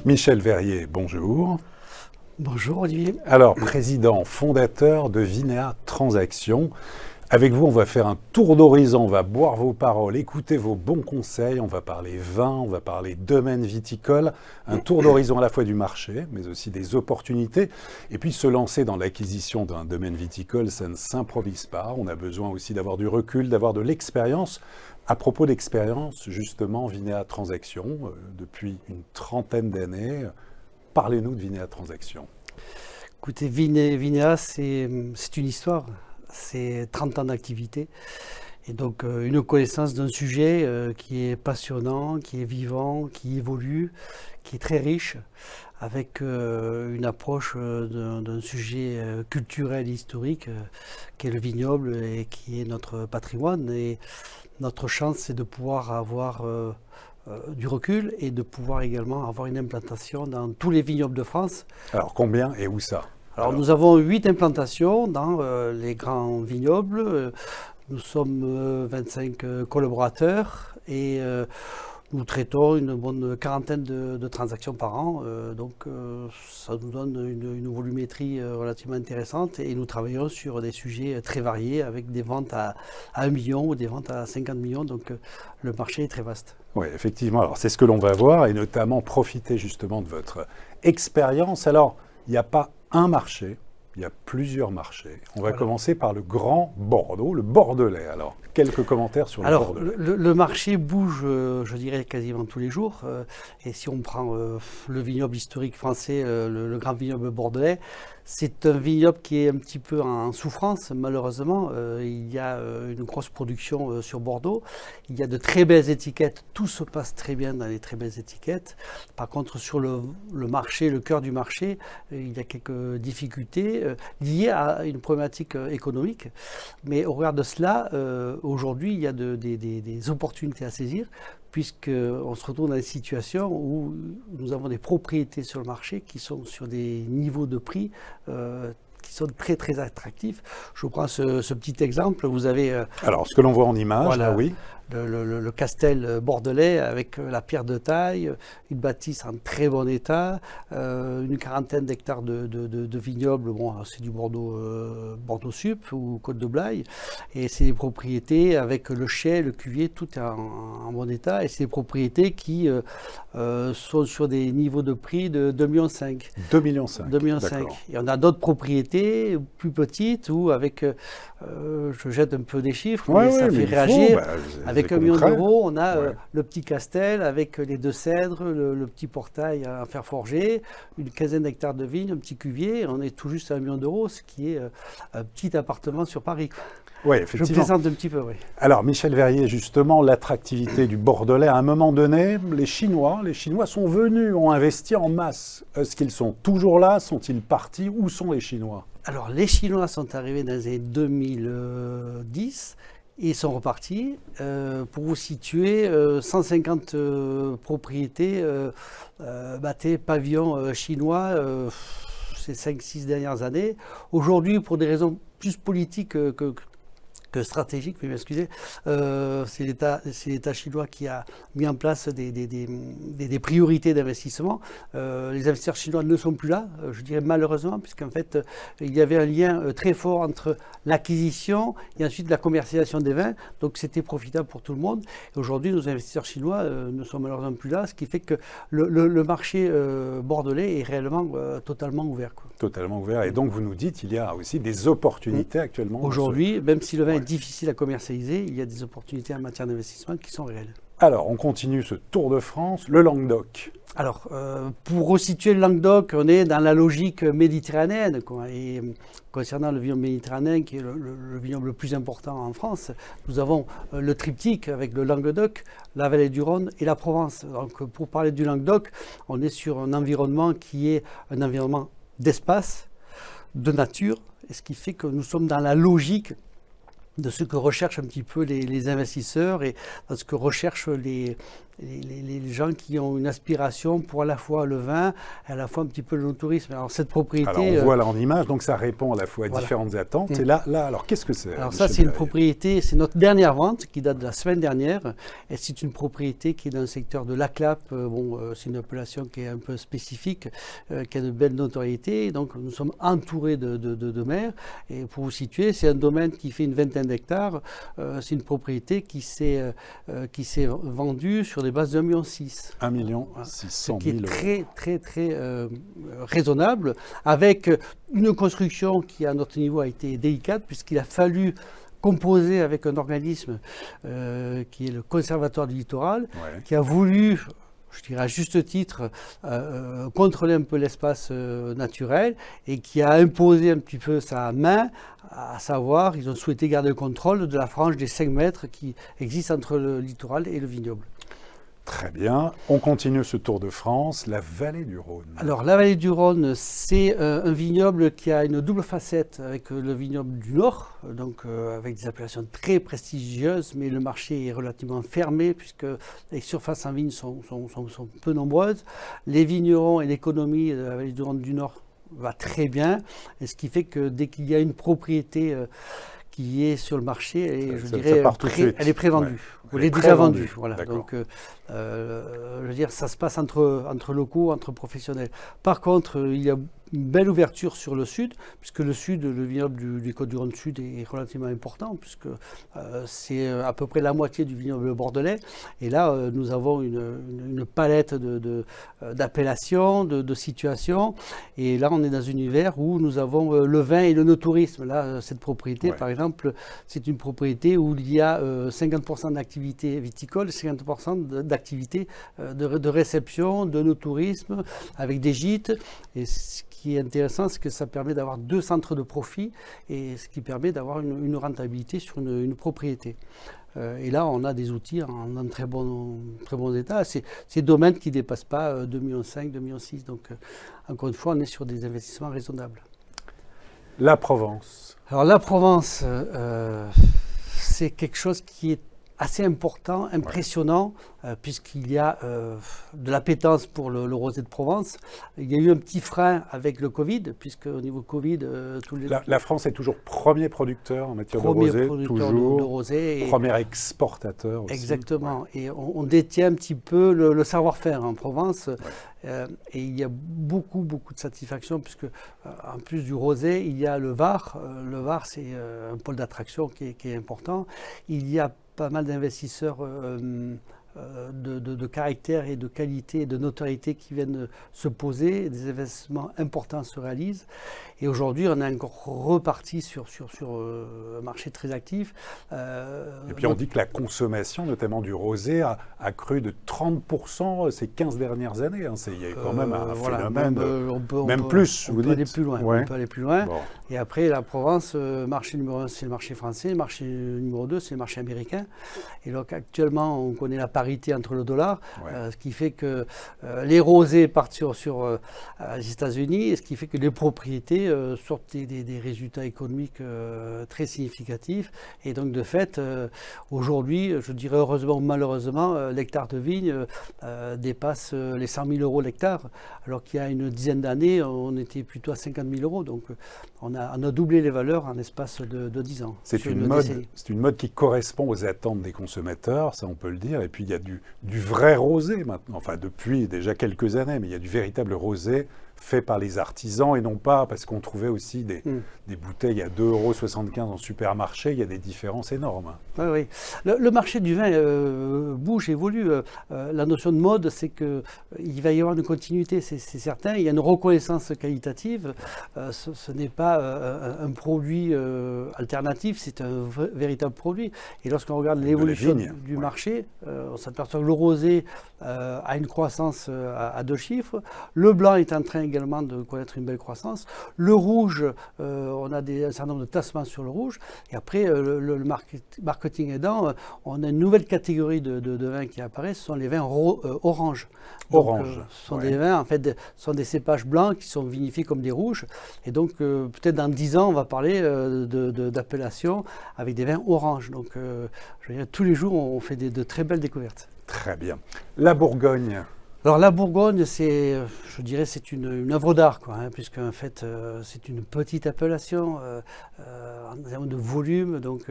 Michel Verrier, bonjour. Bonjour Olivier. Alors, président fondateur de Vinea Transactions. Avec vous, on va faire un tour d'horizon, on va boire vos paroles, écouter vos bons conseils, on va parler vin, on va parler domaine viticole, un tour d'horizon à la fois du marché, mais aussi des opportunités. Et puis se lancer dans l'acquisition d'un domaine viticole, ça ne s'improvise pas. On a besoin aussi d'avoir du recul, d'avoir de l'expérience. À propos d'expérience, justement, Vinea Transactions, depuis une trentaine d'années, parlez-nous de Vinea Transactions. Écoutez, Vinea, c'est une histoire. C'est 30 ans d'activité et donc une connaissance d'un sujet qui est passionnant, qui est vivant, qui évolue, qui est très riche, avec une approche d'un sujet culturel et historique qui est le vignoble et qui est notre patrimoine. Et notre chance, c'est de pouvoir avoir du recul et de pouvoir également avoir une implantation dans tous les vignobles de France. Alors combien et où ça ? Alors, nous avons 8 implantations dans les grands vignobles. Nous sommes 25 collaborateurs et nous traitons une bonne quarantaine de transactions par an. Donc, ça nous donne une volumétrie relativement intéressante et nous travaillons sur des sujets très variés avec des ventes à 1 million ou des ventes à 50 millions. Donc, le marché est très vaste. Oui, effectivement. Alors, c'est ce que l'on va voir et notamment profiter justement de votre expérience. Alors, il n'y a pas un marché, il y a plusieurs marchés. On va commencer par le Grand Bordeaux, le Bordelais. Alors, quelques commentaires sur le Bordelais. Le marché bouge, je dirais, quasiment tous les jours. Et si on prend le vignoble historique français, le grand vignoble bordelais, c'est un vignoble qui est un petit peu en souffrance, malheureusement. Il y a une grosse production sur Bordeaux. Il y a de très belles étiquettes. Tout se passe très bien dans les très belles étiquettes. Par contre, sur le marché, le cœur du marché, il y a quelques difficultés liées à une problématique économique. Mais au regard de cela, aujourd'hui, il y a des opportunités à saisir, puisqu'on se retrouve dans des situations où nous avons des propriétés sur le marché qui sont sur des niveaux de prix qui sont très très attractifs. Je vous prends ce petit exemple. Vous avez alors ce que l'on voit en image, voilà, là, oui. Le Castel bordelais avec la pierre de taille, une bâtisse en très bon état, une quarantaine d'hectares de vignobles. Bon, c'est du Bordeaux, Bordeaux Sup ou Côte de Blaye, et c'est des propriétés avec le chai, le cuvier, tout est en bon état, et c'est des propriétés qui sont sur des niveaux de prix de 2,5 millions. 2,5 millions. 2,5 millions. Et on a d'autres propriétés plus petites où avec, je jette un peu des chiffres, mais ça fait réagir. Avec 1 million d'euros, on a le petit Castel avec les 2 cèdres, le petit portail à fer forgé, une quinzaine d'hectares de vignes, un petit cuvier. On est tout juste à 1 million d'euros, ce qui est un petit appartement sur Paris. Oui, effectivement. Je plaisante un petit peu, oui. Alors, Michel Verrier, justement, l'attractivité du Bordelais, à un moment donné, les Chinois sont venus, ont investi en masse. Est-ce qu'ils sont toujours là? Sont-ils partis? Où sont les Chinois? Alors, les Chinois sont arrivés dans les années 2010. Ils sont repartis. Pour vous situer, 150 propriétés bâties pavillons chinois ces 5-6 dernières années. Aujourd'hui, pour des raisons plus politiques que stratégique, mais excusez, c'est l'État chinois qui a mis en place des priorités d'investissement. Les investisseurs chinois ne sont plus là, je dirais malheureusement, puisqu'en fait, il y avait un lien très fort entre l'acquisition et ensuite la commercialisation des vins, donc c'était profitable pour tout le monde. Et aujourd'hui, nos investisseurs chinois ne sont malheureusement plus là, ce qui fait que le marché bordelais est réellement totalement ouvert, quoi. Totalement ouvert. Et donc, vous nous dites qu'il y a aussi des opportunités actuellement. Aujourd'hui, même si le vin est difficile à commercialiser, il y a des opportunités en matière d'investissement qui sont réelles. Alors, on continue ce tour de France, le Languedoc. Alors, pour resituer le Languedoc, on est dans la logique méditerranéenne, quoi. Et concernant le vignoble méditerranéen, qui est le vignoble le plus important en France, nous avons le triptyque avec le Languedoc, la vallée du Rhône et la Provence. Donc, pour parler du Languedoc, on est sur un environnement qui est un environnement d'espace, de nature, et ce qui fait que nous sommes dans la logique de ce que recherchent un petit peu les investisseurs et de ce que recherchent les les gens qui ont une aspiration pour à la fois le vin et à la fois un petit peu le tourisme. Alors cette propriété... Alors on voit là en image, donc ça répond à la fois à différentes attentes. Et là, alors qu'est-ce que c'est? Alors ça, c'est une propriété, c'est notre dernière vente qui date de la semaine dernière. Et c'est une propriété qui est dans le secteur de l'Aclap. C'est une appellation qui est un peu spécifique, qui a de belles notoriétés. Donc nous sommes entourés de mer. Et pour vous situer, c'est un domaine qui fait une vingtaine d'hectares. C'est une propriété qui s'est vendue sur des bases de 1,6 million. 1,6 million, 600 000 euros. Qui est très raisonnable, avec une construction qui, à notre niveau, a été délicate, puisqu'il a fallu composer avec un organisme qui est le Conservatoire du littoral, qui a voulu, je dirais à juste titre, contrôler un peu l'espace naturel et qui a imposé un petit peu sa main, à savoir, ils ont souhaité garder le contrôle de la frange des 5 mètres qui existe entre le littoral et le vignoble. Très bien. On continue ce tour de France, la vallée du Rhône. Alors, la vallée du Rhône, c'est un vignoble qui a une double facette avec le vignoble du Nord, donc avec des appellations très prestigieuses, mais le marché est relativement fermé puisque les surfaces en vigne sont peu nombreuses. Les vignerons et l'économie de la vallée du Rhône du Nord va très bien, et ce qui fait que dès qu'il y a une propriété qui est sur le marché, et je dirais, elle est prévendue. Elle est déjà vendue. Voilà. Donc, je veux dire, ça se passe entre locaux, entre professionnels. Par contre, il y a une belle ouverture sur le sud, puisque le sud, le vignoble du Côtes-du-Rhône Sud est relativement important, puisque c'est à peu près la moitié du vignoble bordelais. Et là, nous avons une palette d'appellations, de situations. Et là, on est dans un univers où nous avons le vin et le no-tourisme. Là, cette propriété, par exemple, c'est une propriété où il y a 50% d'activité viticole, 50% d'activité de réception, de no-tourisme, avec des gîtes. Et ce qui est intéressant, c'est que ça permet d'avoir 2 centres de profit, et ce qui permet d'avoir une rentabilité sur une propriété. Et là, on a des outils en très bon état. C'est des domaines qui ne dépassent pas 2,5 millions, 2,6 millions. Donc, encore une fois, on est sur des investissements raisonnables. La Provence. Alors, la Provence, c'est quelque chose qui est assez important, impressionnant, puisqu'il y a de l'appétence pour le rosé de Provence. Il y a eu un petit frein avec le Covid, puisque au niveau Covid... La France est toujours premier producteur en matière de rosé, toujours, de rosé et premier exportateur aussi. Exactement, et on détient un petit peu le savoir-faire en Provence, et il y a beaucoup de satisfaction, puisque en plus du rosé, il y a le Var. Le Var, c'est un pôle d'attraction qui est important. Il y a pas mal d'investisseurs de caractère et de qualité et de notoriété qui viennent se poser, des investissements importants se réalisent. Et aujourd'hui, on est encore reparti sur un marché très actif. Et puis on dit que la consommation, notamment du rosé, a cru de 30% ces 15 dernières années. Il y a eu quand même un phénomène, plus, vous dites. On peut aller plus loin. Bon. Et après, la Provence, marché numéro 1, c'est le marché français. Marché numéro 2, c'est le marché américain. Et donc actuellement, on connaît la parité entre le dollar, ce qui fait que les rosés partent sur les États-Unis, et ce qui fait que les propriétés sortent des résultats économiques très significatifs. Et donc, de fait, aujourd'hui, je dirais heureusement ou malheureusement, l'hectare de vigne dépasse les 100 000 euros l'hectare, alors qu'il y a une dizaine d'années, on était plutôt à 50 000 euros. Donc, on a doublé les valeurs en l'espace de 10 ans. C'est une mode qui correspond aux attentes des consommateurs, ça on peut le dire. Et puis, il y a du vrai rosé maintenant, enfin depuis déjà quelques années, mais il y a du véritable rosé fait par les artisans, et non pas parce qu'on trouvait aussi des bouteilles à 2,75 € en supermarché. Il y a des différences énormes. Oui. Le marché du vin bouge, évolue. La notion de mode, c'est qu'il va y avoir une continuité, c'est certain. Il y a une reconnaissance qualitative. Ce n'est pas un produit alternatif, c'est un véritable produit. Et lorsqu'on regarde l'évolution du marché, on s'aperçoit que le rosé a une croissance à 2 chiffres. Le blanc est en train également de connaître une belle croissance. Le rouge, on a un certain nombre de tassements sur le rouge. Et après, le marketing aidant, on a une nouvelle catégorie de vins qui apparaît, ce sont les vins orange. Orange. Ce sont des vins, en fait, sont des cépages blancs qui sont vinifiés comme des rouges. Et donc, peut-être dans 10 ans, on va parler d'appellation avec des vins orange. Donc, je veux dire, tous les jours, on fait de très belles découvertes. Très bien. La Bourgogne. Alors la Bourgogne, je dirais, c'est une œuvre d'art, quoi, hein, puisque en fait, c'est une petite appellation en termes de volume, donc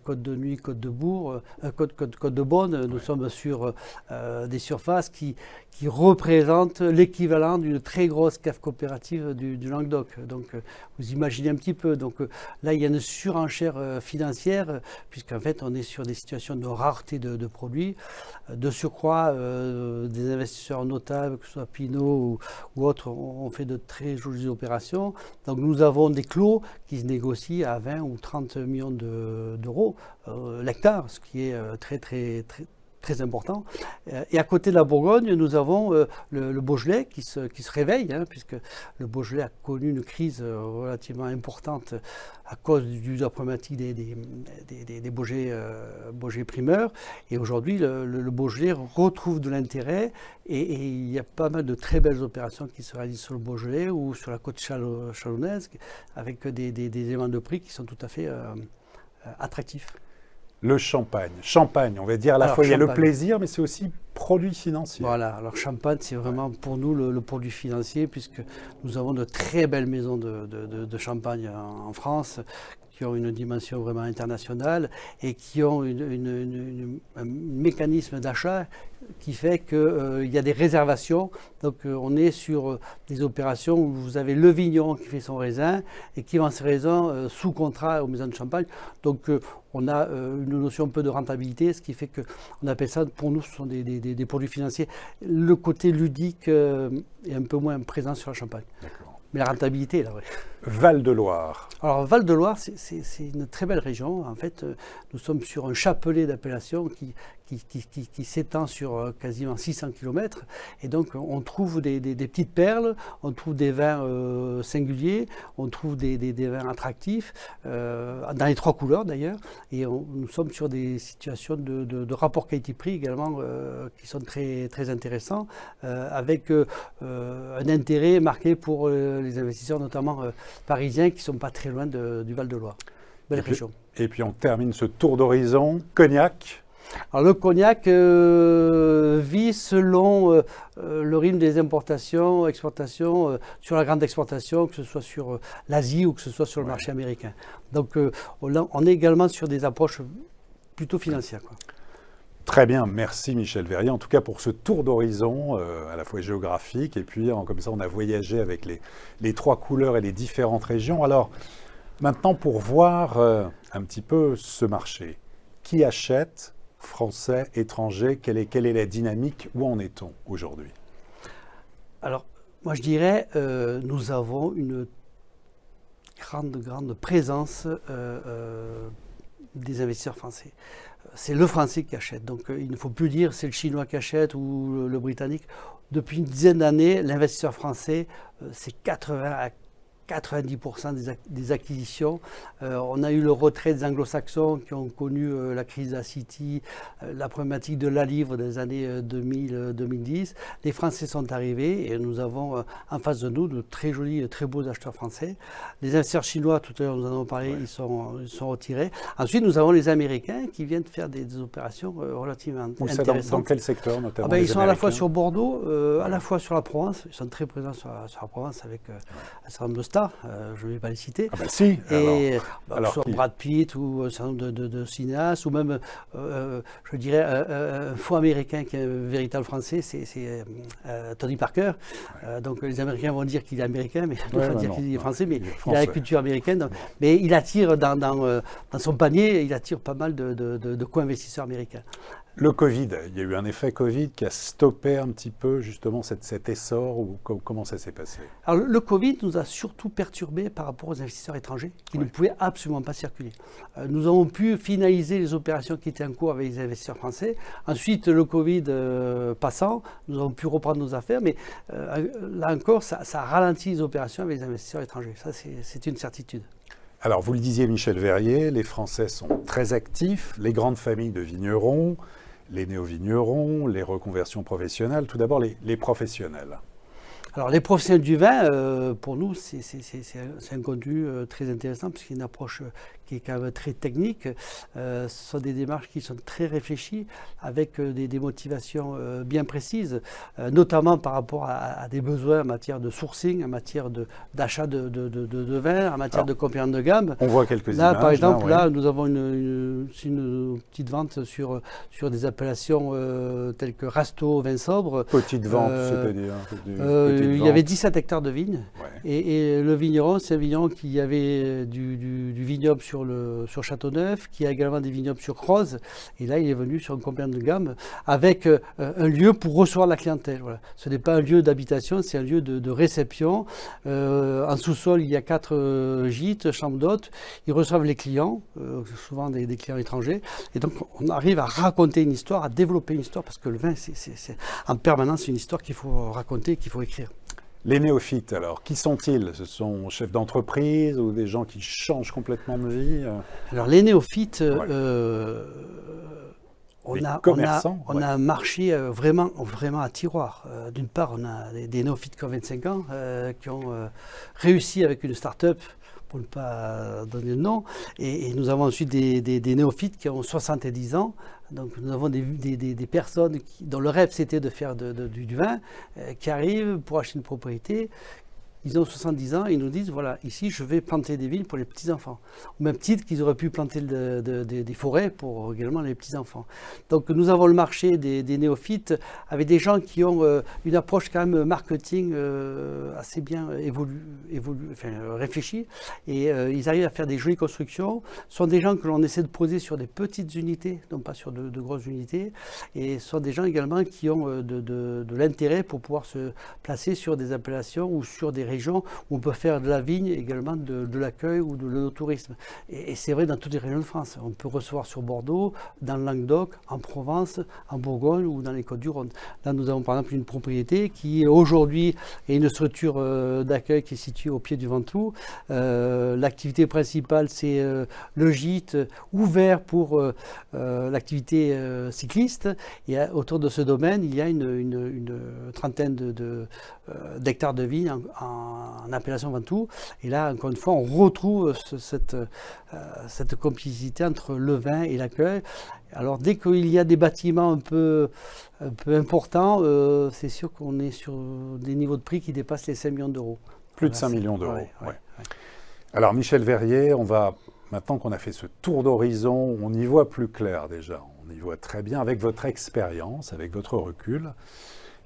Côte de Nuit, Côte de Bourg, Côte de Beaune. Nous sommes sur des surfaces qui représentent l'équivalent d'une très grosse cave coopérative du Languedoc. Donc vous imaginez un petit peu. Donc là, il y a une surenchère financière, puisqu'en fait, on est sur des situations de rareté de produits. De surcroît, des investisseurs notables, que ce soit Pinot ou autres, ont fait de très jolies opérations. Donc nous avons des clos qui se négocient à 20 ou 30 millions d'euros l'hectare, ce qui est très important. Et à côté de la Bourgogne, nous avons le Beaujolais qui se réveille, hein, puisque le Beaujolais a connu une crise relativement importante à cause de la problématique des Beaujolais primeurs. Et aujourd'hui, le Beaujolais retrouve de l'intérêt et il y a pas mal de très belles opérations qui se réalisent sur le Beaujolais ou sur la côte chalonnaise avec des éléments de prix qui sont tout à fait attractifs. Le champagne. Champagne, on va dire à la fois il y a le plaisir, mais c'est aussi produit financier. Voilà, alors champagne, c'est vraiment pour nous le produit financier, puisque nous avons de très belles maisons de champagne en France, qui ont une dimension vraiment internationale et qui ont un mécanisme d'achat qui fait qu'il y a des réservations. Donc on est sur des opérations où vous avez le vigneron qui fait son raisin et qui vend ses raisins sous contrat aux maisons de champagne. Donc on a une notion un peu de rentabilité, ce qui fait qu'on appelle ça, pour nous, ce sont des produits financiers. Le côté ludique est un peu moins présent sur la champagne. D'accord. Mais la rentabilité est là, oui. Val-de-Loire. Alors Val-de-Loire, c'est une très belle région. En fait, nous sommes sur un chapelet d'appellations qui s'étend sur quasiment 600 km. Et donc, on trouve des petites perles, on trouve des vins singuliers, on trouve des vins attractifs, dans les trois couleurs d'ailleurs. Et nous sommes sur des situations de rapport qualité-prix également qui sont très intéressants, avec un intérêt marqué pour les investisseurs, notamment parisiens, qui ne sont pas très loin du Val-de-Loire. Belle région. Et puis on termine ce tour d'horizon. Cognac. Alors le cognac vit selon le rythme des importations, exportations, sur la grande exportation, que ce soit sur l'Asie ou que ce soit sur le marché américain. Donc on est également sur des approches plutôt financières, quoi. Très bien, merci Michel Verrier, en tout cas pour ce tour d'horizon, à la fois géographique, et puis comme ça on a voyagé avec les trois couleurs et les différentes régions. Alors maintenant pour voir un petit peu ce marché, qui achète, français, étrangers, quelle est la dynamique, où en est-on aujourd'hui? Alors moi je dirais, nous avons une grande présence des investisseurs français. C'est le français qui achète, donc il ne faut plus dire c'est le chinois qui achète ou le britannique. Depuis une dizaine d'années, l'investisseur français, c'est 80 à 90% des acquisitions. On a eu le retrait des anglo-saxons qui ont connu la crise de la City, la problématique de la livre des années 2000-2010. Les Français sont arrivés et nous avons en face de nous de très jolis, très beaux acheteurs français. Les investisseurs chinois, tout à l'heure nous en avons parlé, ils sont retirés. Ensuite, nous avons les Américains qui viennent faire des opérations relativement intéressantes. Dans quel secteur notamment? Ils sont à la fois sur Bordeaux, à la fois sur la Provence. Ils sont très présents sur la Provence avec un certain nombre de stars. Je ne vais pas les citer. Ah bah si. Et soit Brad Pitt ou un certain nombre de cinéastes, ou même, je dirais, un faux américain qui est un véritable français, c'est Tony Parker. Donc les Américains vont dire qu'il est américain, mais ils vont dire qu'il est français, mais il a la culture américaine. Donc, mais il attire dans son panier, il attire pas mal de co-investisseurs américains. Le Covid, il y a eu un effet Covid qui a stoppé un petit peu justement cet essor, ou comment ça s'est passé? Alors, le Covid nous a surtout perturbés par rapport aux investisseurs étrangers qui ne pouvaient absolument pas circuler. Nous avons pu finaliser les opérations qui étaient en cours avec les investisseurs français. Ensuite, le Covid passant, nous avons pu reprendre nos affaires, mais là encore, ça a ralenti les opérations avec les investisseurs étrangers. Ça, c'est une certitude. Alors, vous le disiez, Michel Verrier, les Français sont très actifs, les grandes familles de vignerons, les néo-vignerons, les reconversions professionnelles, tout d'abord les professionnels. Alors les professionnels du vin, pour nous, c'est un contenu très intéressant puisqu'il y a une approche qui est quand même très technique. Ce sont des démarches qui sont très réfléchies avec des motivations bien précises, notamment par rapport à des besoins en matière de sourcing, en matière d'achat de vin, en matière de complément de gamme. On voit quelques là, images. Par exemple, là, nous avons une petite vente sur des appellations telles que Rasto, vin sobre. Petite vente, c'est-à-dire il y avait 17 hectares de vignes, ouais. et le vigneron, c'est un vigneron qui avait du vignoble sur Châteauneuf, qui a également des vignobles sur Croze, et là il est venu sur un complément de gamme avec un lieu pour recevoir la clientèle. Voilà. Ce n'est pas un lieu d'habitation, c'est un lieu de réception. En sous-sol, il y a 4 gîtes, chambres d'hôtes, ils reçoivent les clients, souvent des clients étrangers, et donc on arrive à raconter une histoire, à développer une histoire, parce que le vin, c'est en permanence une histoire qu'il faut raconter, qu'il faut écrire. Les néophytes, alors, qui sont-ils? Ce sont chefs d'entreprise ou des gens qui changent complètement de vie? Alors, les néophytes, on a un marché vraiment à tiroir. D'une part, on a des néophytes qui ont 25 ans, qui ont réussi avec une start-up, pour ne pas donner le nom, et nous avons ensuite des néophytes qui ont 70 ans. Donc nous avons des personnes dont le rêve c'était de faire du vin, qui arrivent pour acheter une propriété. Ils ont 70 ans et ils nous disent, voilà, ici je vais planter des vignes pour les petits-enfants. Au même titre qu'ils auraient pu planter des forêts pour également les petits-enfants. Donc nous avons le marché des néophytes avec des gens qui ont une approche quand même marketing assez bien réfléchie. Et ils arrivent à faire des jolies constructions. Ce sont des gens que l'on essaie de poser sur des petites unités, non pas sur de grosses unités. Et ce sont des gens également qui ont de l'intérêt pour pouvoir se placer sur des appellations ou sur des régions où on peut faire de la vigne, également de l'accueil ou de l'œnotourisme. Et c'est vrai dans toutes les régions de France. On peut recevoir sur Bordeaux, dans le Languedoc, en Provence, en Bourgogne ou dans les Côtes-du-Rhône. Là, nous avons par exemple une propriété qui aujourd'hui est une structure d'accueil qui est située au pied du Ventoux. L'activité principale, c'est le gîte ouvert pour l'activité cycliste. Et autour de ce domaine, il y a une trentaine d'hectares de vignes en appellation Ventoux. Et là, encore une fois, on retrouve cette complicité entre le vin et l'accueil. Alors, dès qu'il y a des bâtiments un peu importants, c'est sûr qu'on est sur des niveaux de prix qui dépassent les 5 millions d'euros. Plus de 5 millions d'euros. Ouais. Alors, Michel Verrier, maintenant qu'on a fait ce tour d'horizon, on y voit plus clair déjà. On y voit très bien avec votre expérience, avec votre recul.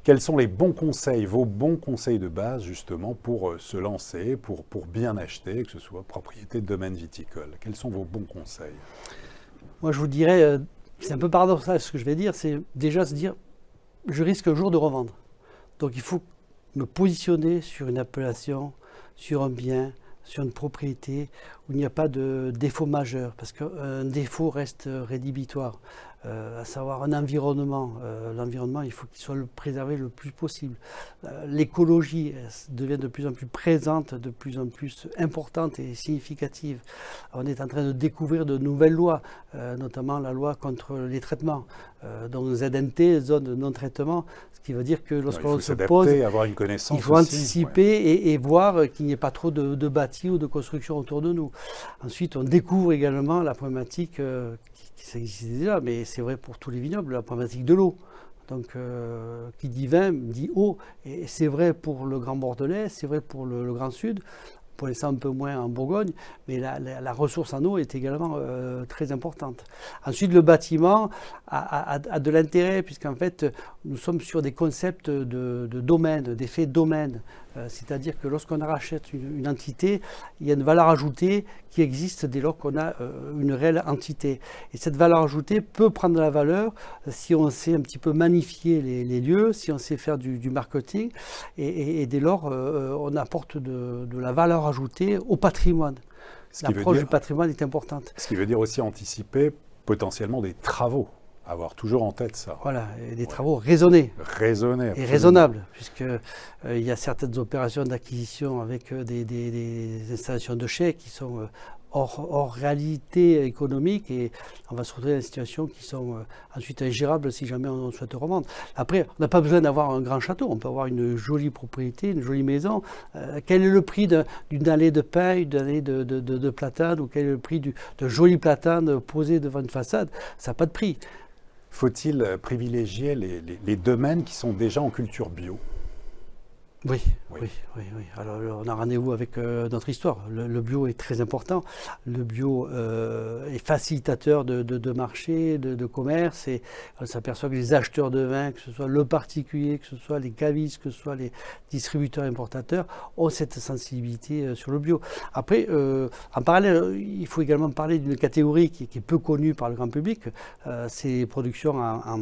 Quels sont les bons conseils, vos bons conseils de base justement pour se lancer, pour bien acheter, que ce soit propriété de domaine viticole? Quels sont vos bons conseils? Moi je vous dirais, c'est un peu paradoxal ce que je vais dire, c'est déjà se dire, je risque un jour de revendre. Donc il faut me positionner sur une appellation, sur un bien, sur une propriété où il n'y a pas de défaut majeur, parce qu'un défaut reste rédhibitoire. À savoir un environnement. L'environnement, il faut qu'il soit préservé le plus possible. L'écologie devient de plus en plus présente, de plus en plus importante et significative. On est en train de découvrir de nouvelles lois, notamment la loi contre les traitements, donc ZNT, zone de non-traitement, ce qui veut dire que lorsqu'on se pose, avoir une connaissance il faut aussi, anticiper et voir qu'il n'y ait pas trop de bâtis ou de construction autour de nous. Ensuite, on découvre également la problématique qui existait déjà, mais c'est vrai pour tous les vignobles, la problématique de l'eau. Donc, qui dit vin, dit eau. Et c'est vrai pour le Grand Bordelais, c'est vrai pour le Grand Sud. pour l'instant un peu moins en Bourgogne, mais la ressource en eau est également très importante. Ensuite, le bâtiment a de l'intérêt, puisqu'en fait, nous sommes sur des concepts de domaine, d'effet domaine. C'est-à-dire que lorsqu'on rachète une entité, il y a une valeur ajoutée qui existe dès lors qu'on a une réelle entité. Et cette valeur ajoutée peut prendre de la valeur si on sait un petit peu magnifier les lieux, si on sait faire du marketing, et dès lors on apporte de la valeur ajoutée au patrimoine. L'approche du patrimoine est importante. Ce qui veut dire aussi anticiper potentiellement des travaux. Avoir toujours en tête ça. Voilà, et des travaux raisonnés. Raisonnés. Et raisonnables, puisqu'il y a certaines opérations d'acquisition avec des installations de chais qui sont hors réalité économique, et on va se retrouver dans des situations qui sont ensuite ingérables si jamais on souhaite revendre. Après, on n'a pas besoin d'avoir un grand château, on peut avoir une jolie propriété, une jolie maison. Quel est le prix d'une allée de pin, d'une allée de platane, ou quel est le prix de jolis platanes posés devant une façade? Ça n'a pas de prix. Faut-il privilégier les domaines qui sont déjà en culture bio? Oui. Alors, on a rendez-vous avec notre histoire. Le bio est très important. Le bio est facilitateur de marché, de commerce. Et on s'aperçoit que les acheteurs de vin, que ce soit le particulier, que ce soit les cavistes, que ce soit les distributeurs importateurs, ont cette sensibilité sur le bio. Après, en parallèle, il faut également parler d'une catégorie qui est peu connue par le grand public. C'est les productions en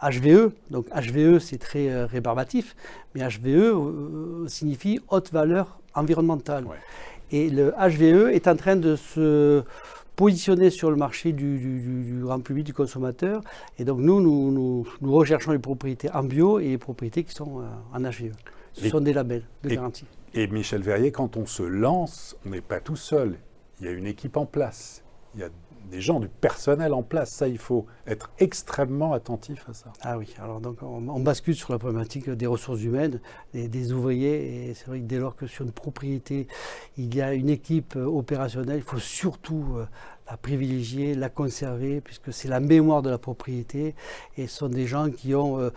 HVE. Donc HVE, c'est très rébarbatif, mais HVE signifie haute valeur environnementale. Ouais. Et le HVE est en train de se positionner sur le marché du grand public, du consommateur. Et donc nous recherchons les propriétés en bio et les propriétés qui sont en HVE. Ce sont des labels de garantie. Et Michel Verrier, quand on se lance, on n'est pas tout seul. Il y a une équipe en place. Il y a des gens, du personnel en place. Ça, il faut être extrêmement attentif à ça. Ah oui, alors donc on bascule sur la problématique des ressources humaines, des ouvriers. Et c'est vrai que dès lors que sur une propriété, il y a une équipe opérationnelle, il faut surtout la privilégier, la conserver, puisque c'est la mémoire de la propriété, et ce sont des gens qui ont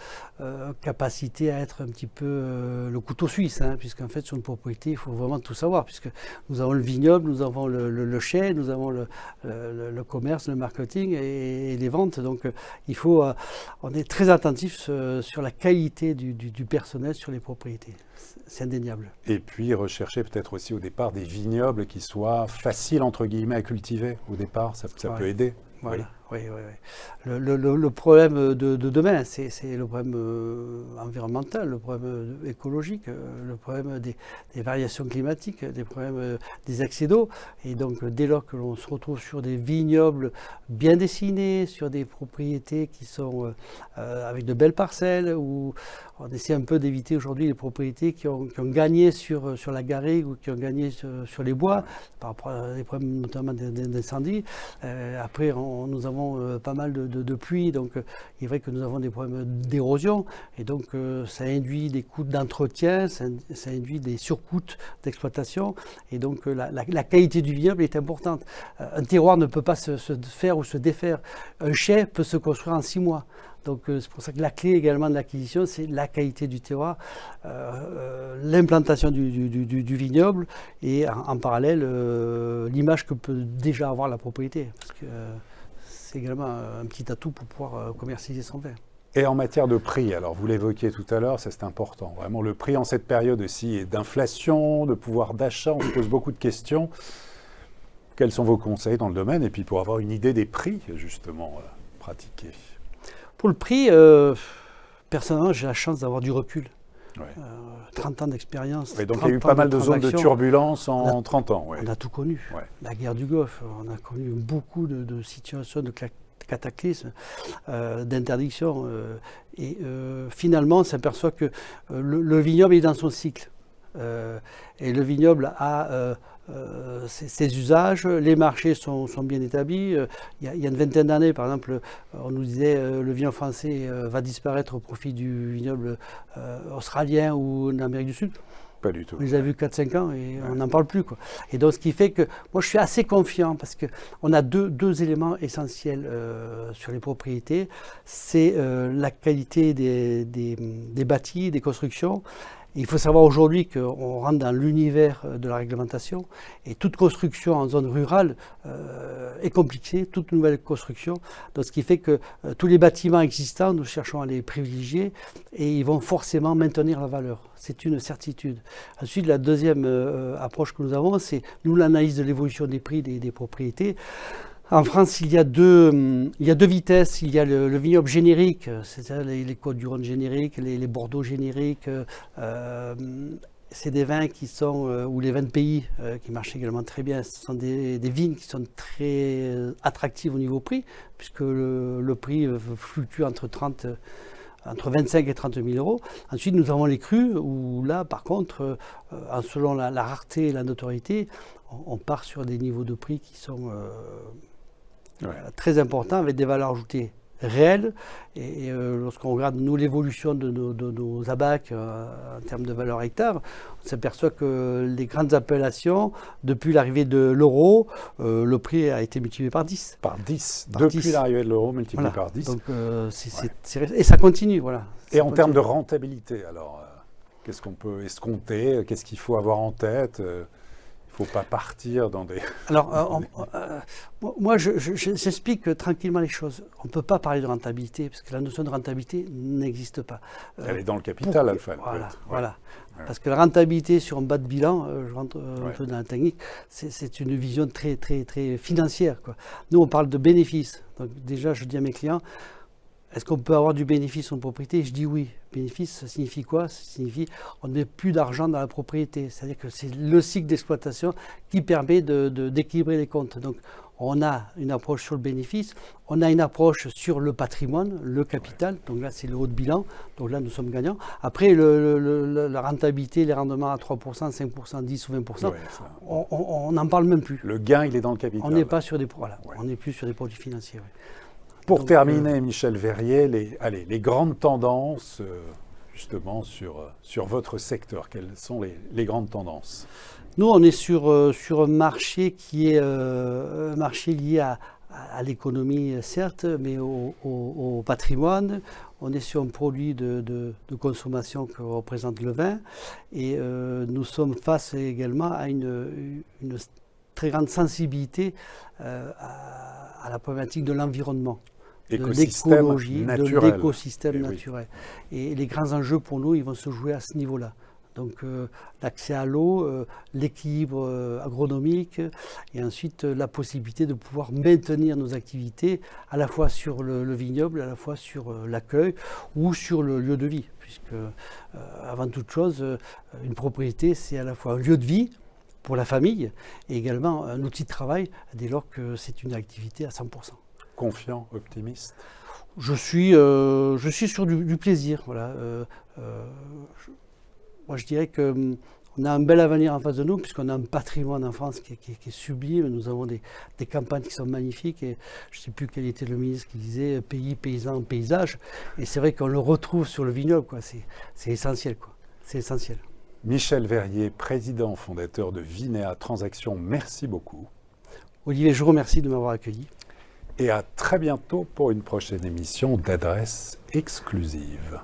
capacité à être un petit peu le couteau suisse, puisqu'en fait sur une propriété il faut vraiment tout savoir, puisque nous avons le vignoble, nous avons le chai, nous avons le commerce, le marketing et les ventes, donc on est très attentif sur la qualité du personnel sur les propriétés. C'est indéniable. Et puis rechercher peut-être aussi au départ des vignobles qui soient faciles entre guillemets à cultiver au départ, ça peut aider. Voilà. Oui. Le problème de demain, c'est le problème environnemental, le problème écologique, le problème des variations climatiques, des problèmes des excès d'eau. Et donc, dès lors que l'on se retrouve sur des vignobles bien dessinés, sur des propriétés qui sont avec de belles parcelles, où on essaie un peu d'éviter aujourd'hui les propriétés qui ont gagné sur la garrigue ou qui ont gagné sur les bois, par rapport à des problèmes notamment d'incendie. Après, nous avons pas mal de pluie, donc il est vrai que nous avons des problèmes d'érosion, et donc ça induit des coûts d'entretien, ça induit des surcoûts d'exploitation, et donc la qualité du vignoble est importante. Un terroir ne peut pas se faire ou se défaire. Un chai peut se construire en 6 mois. Donc c'est pour ça que la clé également de l'acquisition, c'est la qualité du terroir, l'implantation du vignoble, et en parallèle l'image que peut déjà avoir la propriété, parce que c'est également un petit atout pour pouvoir commercialiser son vin. Et en matière de prix, alors vous l'évoquiez tout à l'heure, ça c'est important. Vraiment, le prix en cette période aussi d'inflation, de pouvoir d'achat, on se pose beaucoup de questions. Quels sont vos conseils dans le domaine? Et puis pour avoir une idée des prix, justement, pratiqués. Pour le prix, personnellement, j'ai la chance d'avoir du recul. Ouais. 30 ans d'expérience. Ouais, donc il y a eu pas mal de zones de turbulence en 30 ans. Ouais. On a tout connu. Ouais. La guerre du Golfe, on a connu beaucoup de situations de cataclysmes, d'interdictions. Et finalement, on s'aperçoit que le vignoble est dans son cycle. Et le vignoble a ses usages, les marchés sont bien établis. Il y a une vingtaine d'années, par exemple, on nous disait le vignoble français va disparaître au profit du vignoble australien ou d'Amérique du Sud. Pas du tout. On les a vus 4-5 ans et on n'en parle plus, quoi. Et donc ce qui fait que moi je suis assez confiant, parce qu'on a deux éléments essentiels sur les propriétés. C'est la qualité des bâtis, des constructions, Il faut savoir aujourd'hui qu'on rentre dans l'univers de la réglementation et toute construction en zone rurale est compliquée, toute nouvelle construction. Donc, ce qui fait que tous les bâtiments existants, nous cherchons à les privilégier et ils vont forcément maintenir la valeur. C'est une certitude. Ensuite, la deuxième approche que nous avons, c'est nous l'analyse de l'évolution des prix des propriétés. En France, il y a deux vitesses. Il y a le vignoble générique, c'est-à-dire les Côtes-du-Rhône génériques, les Bordeaux génériques. C'est des vins qui sont, ou les vins de pays, qui marchent également très bien. Ce sont des vignes qui sont très attractives au niveau prix, puisque le prix fluctue entre 25 et 30 000 euros. Ensuite, nous avons les crus, où là, par contre, selon la rareté et la notoriété, on part sur des niveaux de prix qui sont très importants, avec des valeurs ajoutées réelles. Et lorsqu'on regarde, nous, l'évolution de nos ABAC en termes de valeur hectare, on s'aperçoit que les grandes appellations, depuis l'arrivée de l'euro, le prix a été multiplié par 10. Par 10, depuis l'arrivée de l'euro, multiplié par 10. Donc, et ça continue, voilà. Et en termes de rentabilité, alors, qu'est-ce qu'on peut escompter? Qu'est-ce qu'il faut avoir en tête? Il ne faut pas partir dans des... Alors, moi, j'explique tranquillement les choses. On ne peut pas parler de rentabilité, parce que la notion de rentabilité n'existe pas. Elle est dans le capital, Alpha. Voilà. Parce que la rentabilité sur un bas de bilan, je rentre un peu dans la technique, c'est une vision très, très, très financière, quoi. Nous, on parle de bénéfices. Donc déjà, je dis à mes clients, est-ce qu'on peut avoir du bénéfice en propriété? Je dis oui. Bénéfice, ça signifie quoi? Ça signifie qu'on ne met plus d'argent dans la propriété. C'est-à-dire que c'est le cycle d'exploitation qui permet d'équilibrer les comptes. Donc, on a une approche sur le bénéfice, on a une approche sur le patrimoine, le capital. Donc là, c'est le haut de bilan. Donc là, nous sommes gagnants. Après, la rentabilité, les rendements à 3%, 5%, 10 ou 20%, on n'en parle même plus. Le gain, il est dans le capital. On n'est pas sur des on n'est plus sur des produits financiers. Pour terminer, Michel Verrier, les grandes tendances, justement, sur votre secteur, quelles sont les grandes tendances? Nous, on est sur un marché qui est un marché lié à l'économie, certes, mais au patrimoine. On est sur un produit de consommation que représente le vin. Et nous sommes face également à une très grande sensibilité à la problématique de l'environnement. De l'écologie, de l'écosystème naturel. Et les grands enjeux pour nous, ils vont se jouer à ce niveau-là. Donc l'accès à l'eau, l'équilibre agronomique et ensuite la possibilité de pouvoir maintenir nos activités à la fois sur le vignoble, à la fois sur l'accueil ou sur le lieu de vie. Puisque avant toute chose, une propriété, c'est à la fois un lieu de vie pour la famille et également un outil de travail dès lors que c'est une activité à 100%. Confiant, optimiste? Je suis sur du plaisir. Voilà. Moi, je dirais qu'on a un bel avenir en face de nous, puisqu'on a un patrimoine en France qui est sublime. Nous avons des campagnes qui sont magnifiques. Et je ne sais plus quel était le ministre qui disait pays, paysan, paysage. Et c'est vrai qu'on le retrouve sur le vignoble, quoi. C'est essentiel, quoi. C'est essentiel. Michel Verrier, président fondateur de Vinea Transactions, merci beaucoup. Olivier, je vous remercie de m'avoir accueilli. Et à très bientôt pour une prochaine émission d'Adresse exclusive.